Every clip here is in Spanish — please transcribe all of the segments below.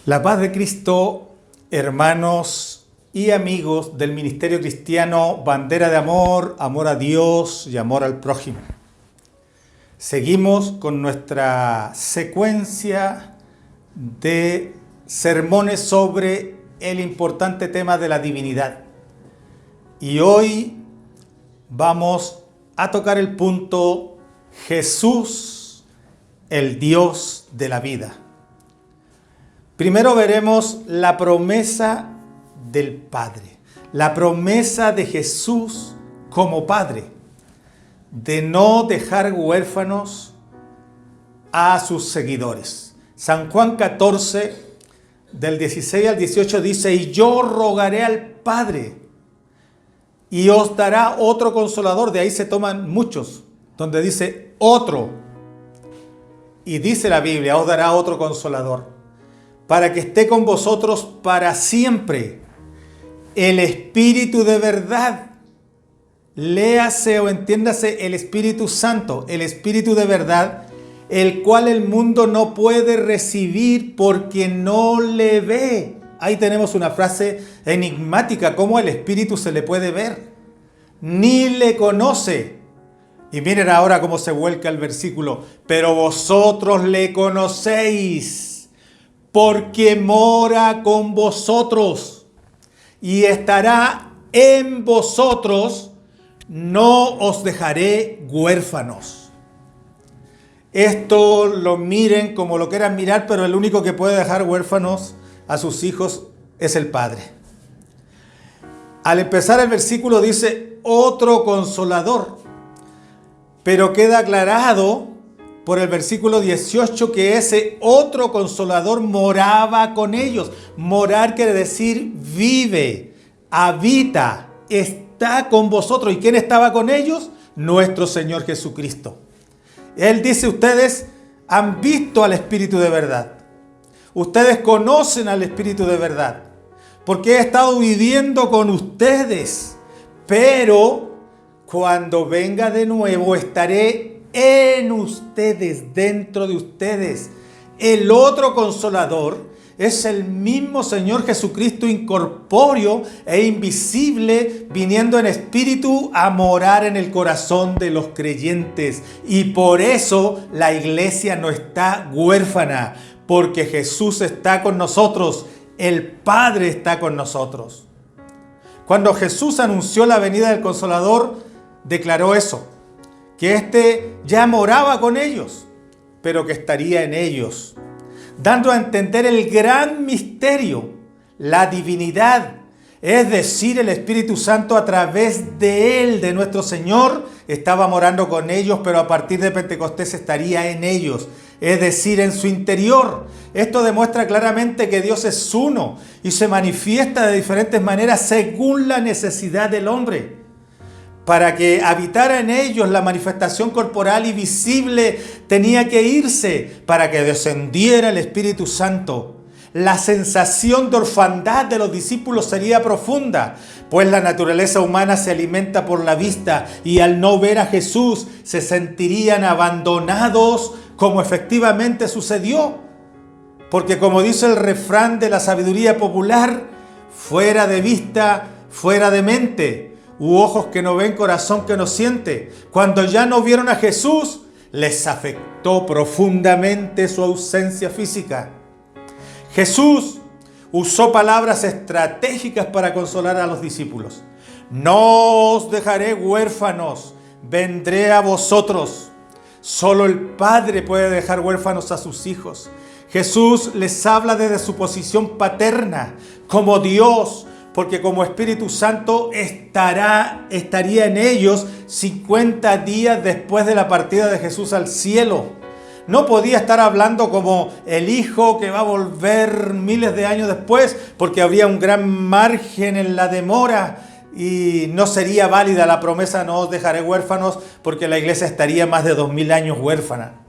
La paz de Cristo, hermanos y amigos del ministerio cristiano Bandera de Amor, amor a Dios y amor al prójimo. Seguimos con nuestra secuencia de sermones sobre el importante tema de la divinidad. Y hoy vamos a tocar el punto Jesús, el Dios de la vida. Primero veremos la promesa del Padre, la promesa de Jesús como Padre, de no dejar huérfanos a sus seguidores. San Juan 14, del 16 al 18 dice: y yo rogaré al Padre y os dará otro consolador. De ahí se toman muchos, donde dice otro. Y dice la Biblia: os dará otro consolador, para que esté con vosotros para siempre, el Espíritu de verdad. Léase o entiéndase el Espíritu Santo, el Espíritu de verdad, el cual el mundo no puede recibir porque no le ve. Ahí tenemos una frase enigmática: ¿cómo el Espíritu se le puede ver? Ni le conoce. Y miren ahora cómo se vuelca el versículo: pero vosotros le conocéis, porque mora con vosotros y estará en vosotros. No os dejaré huérfanos. Esto lo miren como lo quieran mirar, pero el único que puede dejar huérfanos a sus hijos es el Padre. Al empezar el versículo dice otro consolador, pero queda aclarado por el versículo 18 que ese otro consolador moraba con ellos. Morar quiere decir vive, habita, está con vosotros. ¿Y quién estaba con ellos? Nuestro Señor Jesucristo. Él dice: ustedes han visto al Espíritu de verdad. Ustedes conocen al Espíritu de verdad, porque he estado viviendo con ustedes. Pero cuando venga de nuevo estaré en ustedes, dentro de ustedes. El otro consolador es el mismo Señor Jesucristo, incorpóreo e invisible, viniendo en espíritu a morar en el corazón de los creyentes. Y por eso la iglesia no está huérfana, porque Jesús está con nosotros, el Padre está con nosotros. Cuando Jesús anunció la venida del Consolador, declaró eso, que éste ya moraba con ellos, pero que estaría en ellos, dando a entender el gran misterio, la divinidad, es decir, el Espíritu Santo a través de Él, de nuestro Señor, estaba morando con ellos, pero a partir de Pentecostés estaría en ellos, es decir, en su interior. Esto demuestra claramente que Dios es uno y se manifiesta de diferentes maneras según la necesidad del hombre. Para que habitara en ellos la manifestación corporal y visible, tenía que irse para que descendiera el Espíritu Santo. La sensación de orfandad de los discípulos sería profunda, pues la naturaleza humana se alimenta por la vista y al no ver a Jesús se sentirían abandonados, como efectivamente sucedió. Porque como dice el refrán de la sabiduría popular: fuera de vista, fuera de mente. Ojos que no ven, corazón que no siente. Cuando ya no vieron a Jesús, les afectó profundamente su ausencia física. Jesús usó palabras estratégicas para consolar a los discípulos. No os dejaré huérfanos, vendré a vosotros. Solo el Padre puede dejar huérfanos a sus hijos. Jesús les habla desde su posición paterna, como Dios, porque como Espíritu Santo estaría en ellos 50 días después de la partida de Jesús al cielo. No podía estar hablando como el Hijo que va a volver miles de años después, porque habría un gran margen en la demora y no sería válida la promesa: no os dejaré huérfanos, porque la iglesia estaría más de 2000 años huérfana.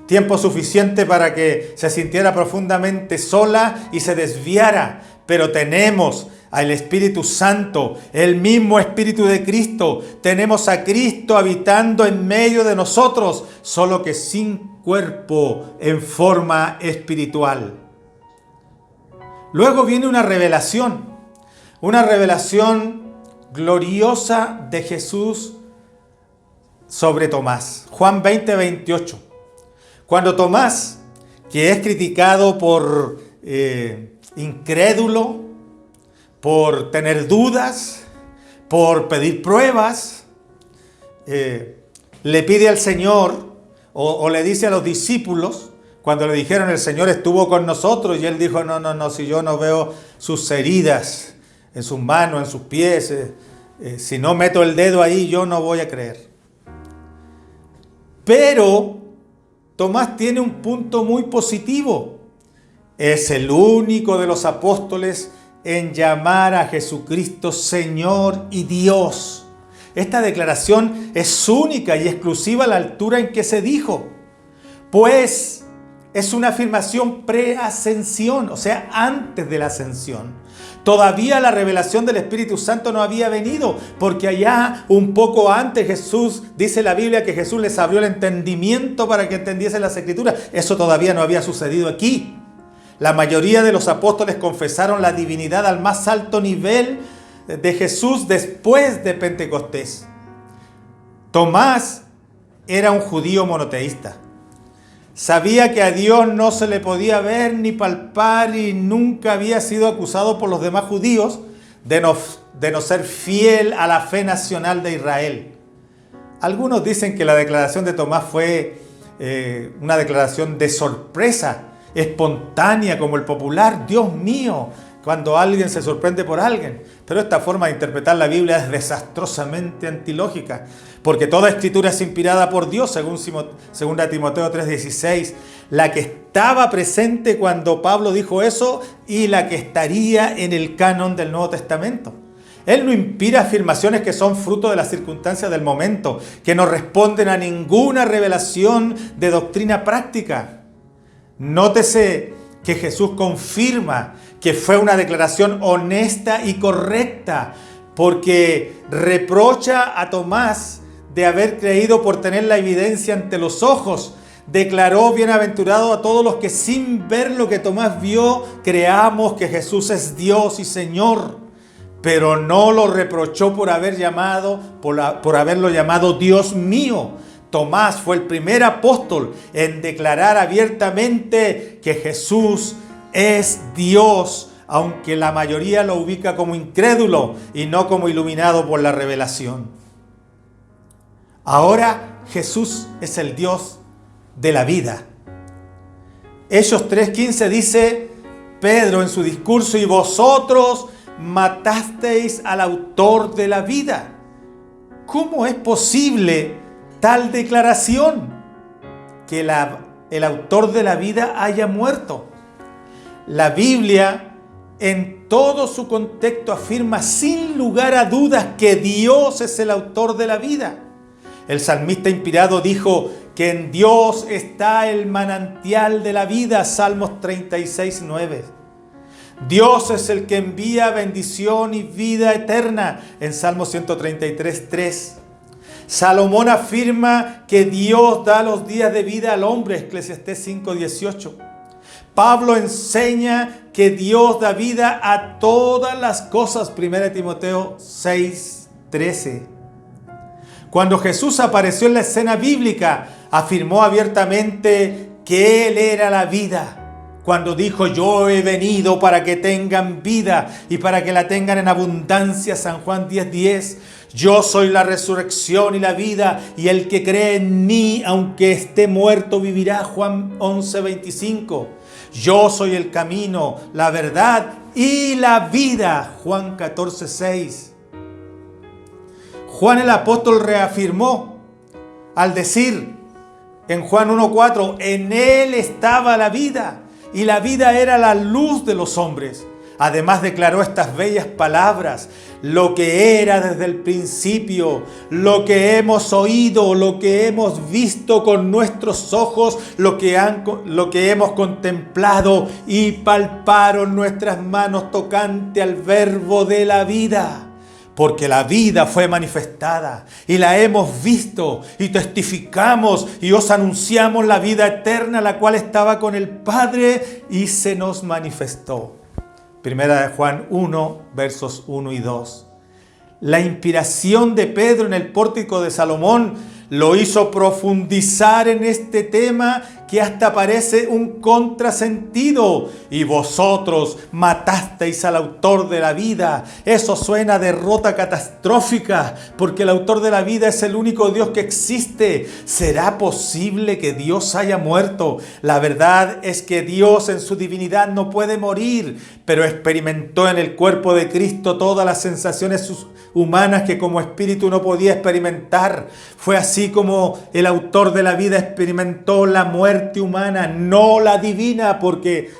Tiempo suficiente para que se sintiera profundamente sola y se desviara. Pero tenemos al Espíritu Santo, el mismo Espíritu de Cristo. Tenemos a Cristo habitando en medio de nosotros, solo que sin cuerpo, en forma espiritual. Luego viene una revelación gloriosa de Jesús sobre Tomás. Juan 20, 28. Cuando Tomás, que es criticado por incrédulo, por tener dudas, por pedir pruebas, le pide al Señor o le dice a los discípulos, cuando le dijeron el Señor estuvo con nosotros, y él dijo, no, si yo no veo sus heridas en sus manos, en sus pies, si no meto el dedo ahí, yo no voy a creer. Pero Tomás tiene un punto muy positivo. Es el único de los apóstoles en llamar a Jesucristo Señor y Dios. Esta declaración es única y exclusiva a la altura en que se dijo, pues es una afirmación pre-ascensión, o sea, antes de la ascensión. Todavía la revelación del Espíritu Santo no había venido, porque allá un poco antes Jesús, dice la Biblia que Jesús les abrió el entendimiento para que entendiesen las Escrituras. Eso todavía no había sucedido aquí. La mayoría de los apóstoles confesaron la divinidad al más alto nivel de Jesús después de Pentecostés. Tomás era un judío monoteísta. Sabía que a Dios no se le podía ver ni palpar y nunca había sido acusado por los demás judíos de no ser fiel a la fe nacional de Israel. Algunos dicen que la declaración de Tomás fue una declaración de sorpresa, espontánea como el popular Dios mío, cuando alguien se sorprende por alguien. Pero esta forma de interpretar la Biblia es desastrosamente antilógica, porque toda escritura es inspirada por Dios, según 2 Timoteo 3:16, la que estaba presente cuando Pablo dijo eso y la que estaría en el canon del Nuevo Testamento. Él no inspira afirmaciones que son fruto de las circunstancias del momento, que no responden a ninguna revelación de doctrina práctica. Nótese que Jesús confirma que fue una declaración honesta y correcta, porque reprocha a Tomás de haber creído por tener la evidencia ante los ojos. Declaró bienaventurado a todos los que sin ver lo que Tomás vio, creamos que Jesús es Dios y Señor. Pero no lo reprochó por haberlo llamado Dios mío. Tomás fue el primer apóstol en declarar abiertamente que Jesús es Dios, aunque la mayoría lo ubica como incrédulo y no como iluminado por la revelación. Ahora Jesús es el Dios de la vida. Hechos 3:15 dice Pedro en su discurso, y vosotros matasteis al autor de la vida. ¿Cómo es posible tal declaración? Que el autor de la vida haya muerto. La Biblia en todo su contexto afirma sin lugar a dudas que Dios es el autor de la vida. El salmista inspirado dijo que en Dios está el manantial de la vida, Salmos 36:9. Dios es el que envía bendición y vida eterna, en Salmos 133:3. Salomón afirma que Dios da los días de vida al hombre, Eclesiastés 5:18. Pablo enseña que Dios da vida a todas las cosas, 1 Timoteo 6:13. Cuando Jesús apareció en la escena bíblica, afirmó abiertamente que Él era la vida. Cuando dijo, yo he venido para que tengan vida y para que la tengan en abundancia, San Juan 10:10. Yo soy la resurrección y la vida, y el que cree en mí, aunque esté muerto, vivirá, Juan 11:25. Yo soy el camino, la verdad y la vida, Juan 14:6. Juan el apóstol reafirmó al decir en Juan 1:4, en él estaba la vida y la vida era la luz de los hombres. Además declaró estas bellas palabras, lo que era desde el principio, lo que hemos oído, lo que hemos visto con nuestros ojos, lo que hemos contemplado y palparon nuestras manos tocante al verbo de la vida. Porque la vida fue manifestada y la hemos visto y testificamos y os anunciamos la vida eterna, la cual estaba con el Padre y se nos manifestó. Primera de Juan 1, versos 1 y 2. La inspiración de Pedro en el pórtico de Salomón lo hizo profundizar en este tema que hasta parece un contrasentido. Y vosotros matasteis al autor de la vida. Eso suena a derrota catastrófica, porque el autor de la vida es el único Dios que existe. ¿Será posible que Dios haya muerto? La verdad es que Dios en su divinidad no puede morir, pero experimentó en el cuerpo de Cristo todas las sensaciones humanas que como espíritu no podía experimentar. Fue así como el autor de la vida experimentó la muerte humana, no la divina, porque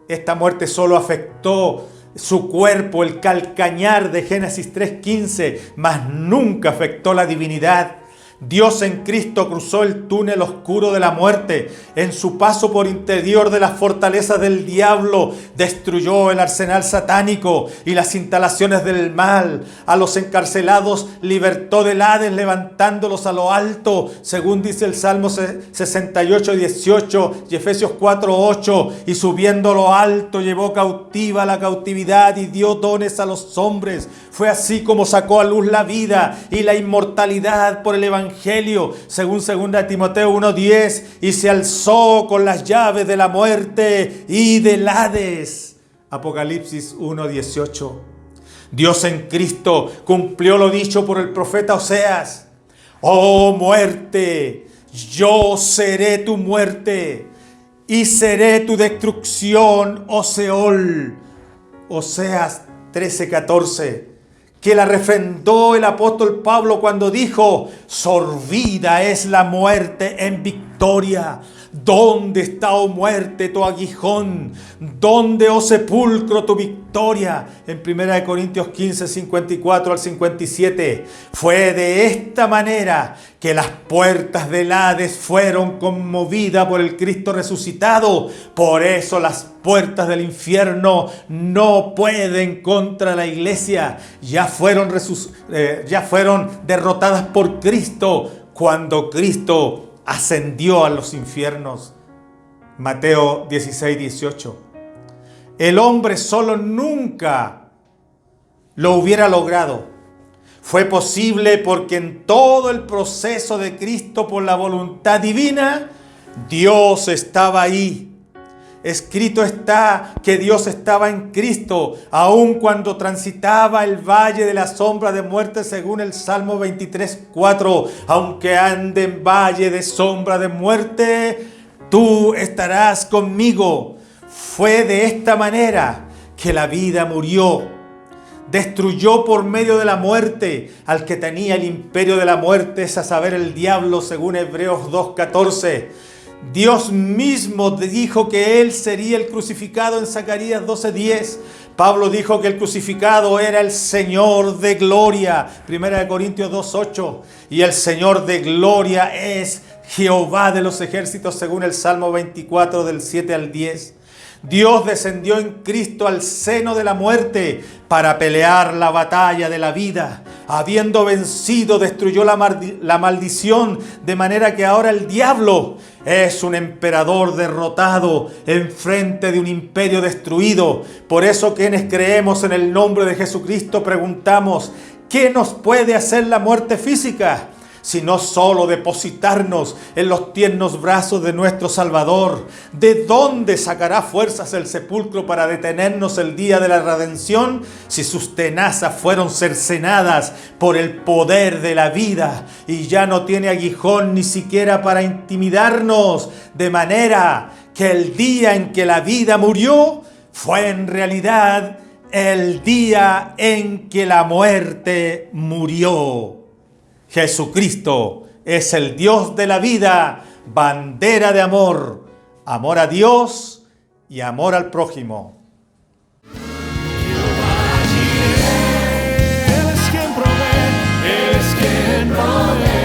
esta muerte solo afectó su cuerpo, el calcañar de Génesis 3:15, mas nunca afectó la divinidad. Dios en Cristo cruzó el túnel oscuro de la muerte. En su paso por interior de las fortalezas del diablo, destruyó el arsenal satánico y las instalaciones del mal. A los encarcelados libertó del Hades, levantándolos a lo alto, según dice el Salmo 68:18 y Efesios 4:8. Y subiendo a lo alto, llevó cautiva la cautividad y dio dones a los hombres. Fue así como sacó a luz la vida y la inmortalidad por el Evangelio, según 2 Timoteo 1:10, y se alzó con las llaves de la muerte y del Hades. Apocalipsis 1:18. Dios en Cristo cumplió lo dicho por el profeta Oseas. Oh muerte, yo seré tu muerte y seré tu destrucción, oh Seol. Oseas 13:14. Que la refrendó el apóstol Pablo cuando dijo: sorbida es la muerte en victoria. ¿Dónde está, oh muerte, tu aguijón? ¿Dónde, oh sepulcro, tu victoria? En 1 Corintios 15, 54 al 57. Fue de esta manera que las puertas del Hades fueron conmovidas por el Cristo resucitado. Por eso las puertas del infierno no pueden contra la iglesia. Ya fueron derrotadas por Cristo cuando Cristo ascendió a los infiernos. Mateo 16:18. El hombre solo nunca lo hubiera logrado. Fue posible porque en todo el proceso de Cristo, por la voluntad divina, Dios estaba ahí. Escrito está que Dios estaba en Cristo, aun cuando transitaba el valle de la sombra de muerte, según el Salmo 23:4. Aunque ande en valle de sombra de muerte, tú estarás conmigo. Fue de esta manera que la vida murió. Destruyó por medio de la muerte al que tenía el imperio de la muerte, es a saber, el diablo, según Hebreos 2:14. Dios mismo dijo que Él sería el crucificado en Zacarías 12:10. Pablo dijo que el crucificado era el Señor de gloria, 1 Corintios 2:8. Y el Señor de gloria es Jehová de los ejércitos, según el Salmo 24, del 7 al 10. Dios descendió en Cristo al seno de la muerte para pelear la batalla de la vida. Habiendo vencido, destruyó la maldición, de manera que ahora el diablo es un emperador derrotado en frente de un imperio destruido. Por eso, quienes creemos en el nombre de Jesucristo preguntamos: ¿qué nos puede hacer la muerte física? Sino solo depositarnos en los tiernos brazos de nuestro Salvador. ¿De dónde sacará fuerzas el sepulcro para detenernos el día de la redención, si sus tenazas fueron cercenadas por el poder de la vida y ya no tiene aguijón ni siquiera para intimidarnos? De manera que el día en que la vida murió fue en realidad el día en que la muerte murió. Jesucristo es el Dios de la vida, bandera de amor, amor a Dios y amor al prójimo. Él es quien provee, Él es quien provee.